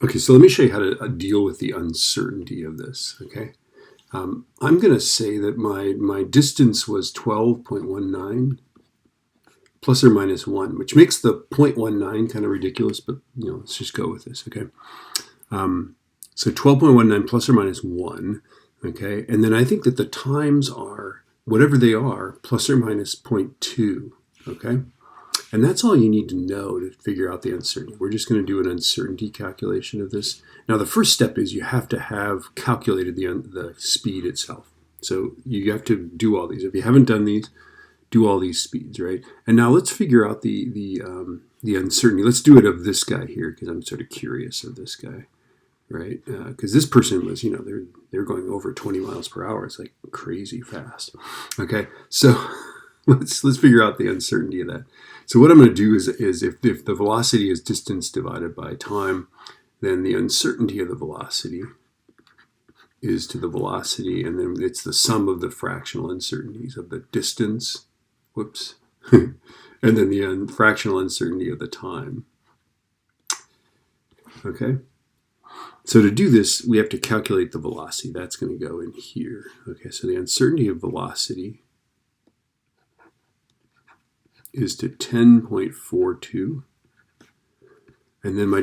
Okay, so let me show you how to deal with the uncertainty of this, okay? I'm going to say that my distance was 12.19 plus or minus 1, which makes the 0.19 kind of ridiculous, but let's just go with this, okay? So 12.19 plus or minus 1, okay? And then I think that the times are, whatever they are, plus or minus 0.2, okay? And that's all you need to know to figure out the uncertainty. We're just going to do an uncertainty calculation of this. Now, the first step is you have to have calculated the speed itself. So you have to do all these. If you haven't done these, do all these speeds, right? And now let's figure out the uncertainty. Let's do it of this guy here because I'm sort of curious of this guy, right? Because this person was, they're going over 20 miles per hour. It's like crazy fast. Okay, so let's figure out the uncertainty of that. So what I'm going to do is if the velocity is distance divided by time, then the uncertainty of the velocity is to the velocity, and then it's the sum of the fractional uncertainties of the distance, and then the fractional uncertainty of the time. Okay? So to do this, we have to calculate the velocity. That's going to go in here. Okay, so the uncertainty of velocity is to 10.42. And then my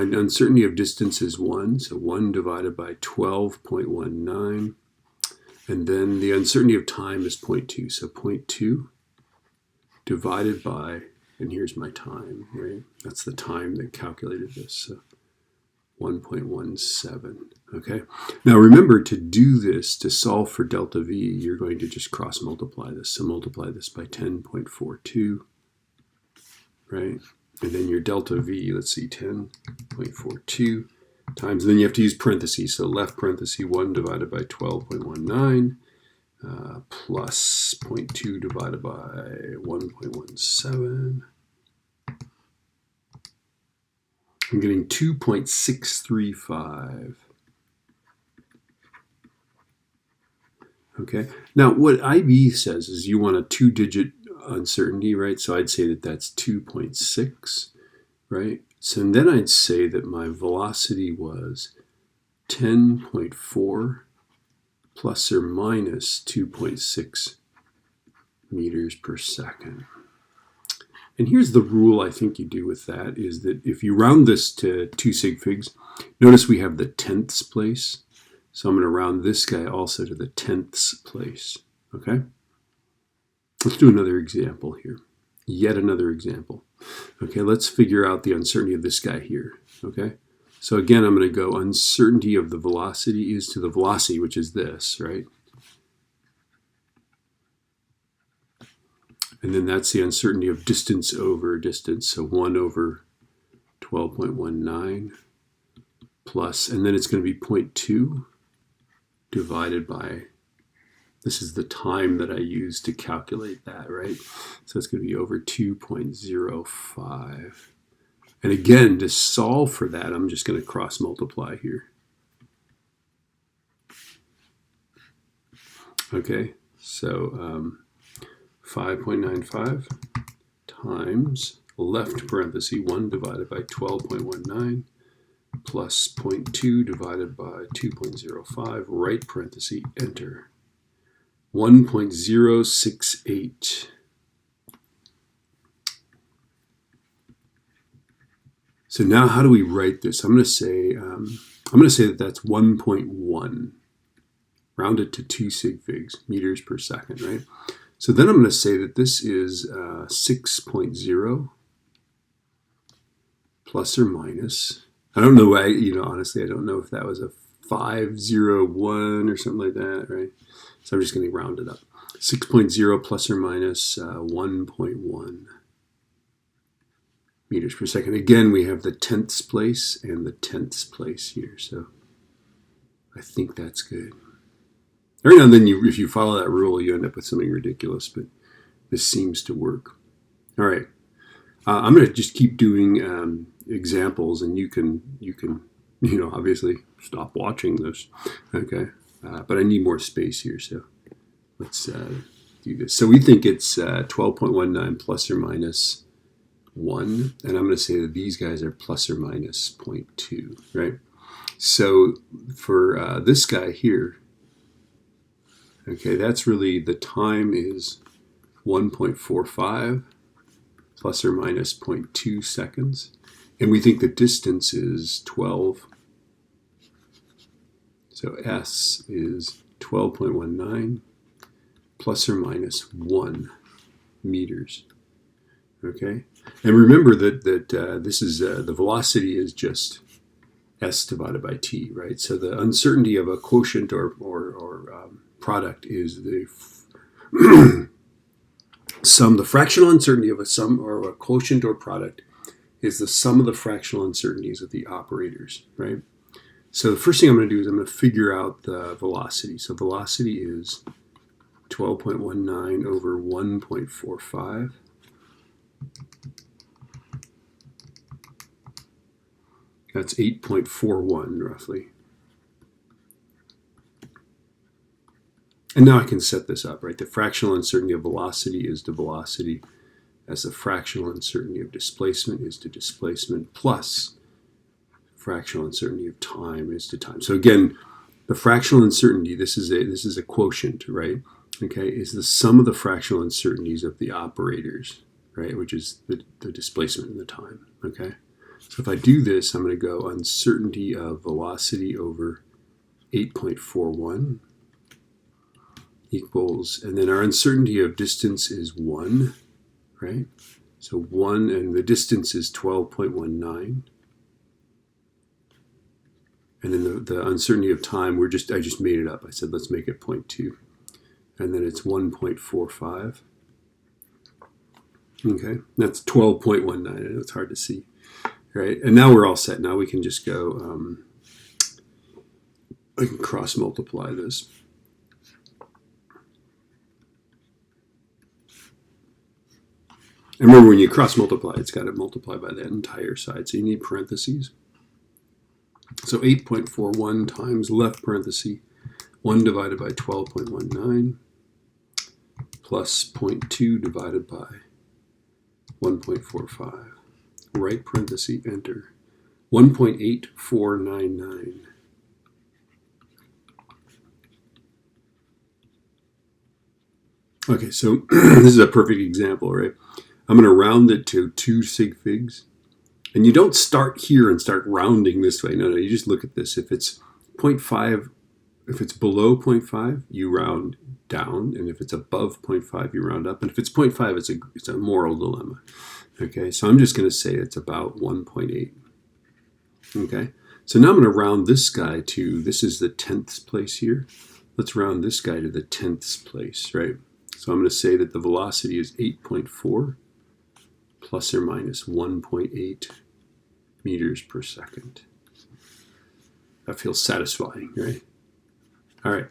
uncertainty of distance is 1, so 1 divided by 12.19. And then the uncertainty of time is 0.2, so 0.2 divided by, and here's my time, right? That's the time that calculated this, so 1.17, okay? Now remember, to do this, to solve for delta V, you're going to just cross multiply this. So multiply this by 10.42, right? And then your delta V, let's see, 10.42 times, and then you have to use parentheses. So left parenthesis 1 divided by 12.19 plus 0.2 divided by 1.17. I'm getting 2.635. Okay. Now, what IB says is you want a 2-digit uncertainty, right? So I'd say that that's 2.6, right? So then I'd say that my velocity was 10.4 plus or minus 2.6 meters per second. And here's the rule I think you do with that, is that if you round this to 2 sig figs, notice we have the tenths place. So I'm going to round this guy also to the tenths place, okay? Let's do another example here. Yet another example. Okay, let's figure out the uncertainty of this guy here, okay? So again, I'm going to go uncertainty of the velocity is to the velocity, which is this, right? And then that's the uncertainty of distance over distance, so 1 over 12.19 plus, and then it's going to be 0.2 divided by, this is the time that I used to calculate that, right? So it's going to be over 2.05. And again, to solve for that, I'm just going to cross multiply here. Okay, so 5.95 times left parenthesis 1 divided by 12.19 plus 0.2 divided by 2.05, right parenthesis, enter. 1.068. So now how do we write this? I'm going to say that that's 1.1, rounded to 2 sig figs, meters per second, right? So then I'm going to say that this is 6.0 plus or minus. I don't know why, honestly, I don't know if that was a 501 or something like that, right? So I'm just going to round it up. 6.0 plus or minus 1.1 meters per second. Again, we have the tenths place and the tenths place here, so I think that's good. Every now and then, if you follow that rule, you end up with something ridiculous, but this seems to work. All right. I'm going to just keep doing examples, and you can obviously stop watching this, okay? But I need more space here, so let's do this. So we think it's 12.19 plus or minus 1, and I'm going to say that these guys are plus or minus 0.2, right? So for this guy here, okay, that's really, the time is 1.45 plus or minus 0.2 seconds. And we think the distance is 12. So S is 12.19 plus or minus 1 meters. Okay, and remember that this is the velocity is just S divided by T, right? So the uncertainty of a quotient or product is the sum. The fractional uncertainty of a sum or a quotient or product is the sum of the fractional uncertainties of the operators, right? So the first thing I'm going to do is I'm going to figure out the velocity. So velocity is 12.19 over 1.45. That's 8.41 roughly. And now I can set this up, right? The fractional uncertainty of velocity is to velocity as the fractional uncertainty of displacement is to displacement plus fractional uncertainty of time is to time. So again, the fractional uncertainty, this is a quotient, right? Okay, is the sum of the fractional uncertainties of the operators, right? Which is the displacement and the time, okay? So if I do this, I'm going to go uncertainty of velocity over 8.41 equals, and then our uncertainty of distance is 1, right? So 1, and the distance is 12.19. And then the uncertainty of time, I just made it up. I said, let's make it 0.2. And then it's 1.45. Okay, that's 12.19. I know it's hard to see, right? And now we're all set. Now we can just go, I can cross multiply this. And remember, when you cross multiply, it's got to multiply by that entire side. So you need parentheses. So 8.41 times left parenthesis 1 divided by 12.19 plus 0.2 divided by 1.45. Right parenthesis, enter. 1.8499. Okay, so this is a perfect example, right? I'm going to round it to 2 sig figs. And you don't start here and start rounding this way. No, you just look at this. If it's 0.5, if it's below 0.5, you round down. And if it's above 0.5, you round up. And if it's 0.5, it's a moral dilemma. Okay, so I'm just going to say it's about 1.8. Okay, so now I'm going to round this guy to, this is the 10th place here. Let's round this guy to the 10th place, right? So I'm going to say that the velocity is 8.4 plus or minus 1.8 meters per second. That feels satisfying, right? All right.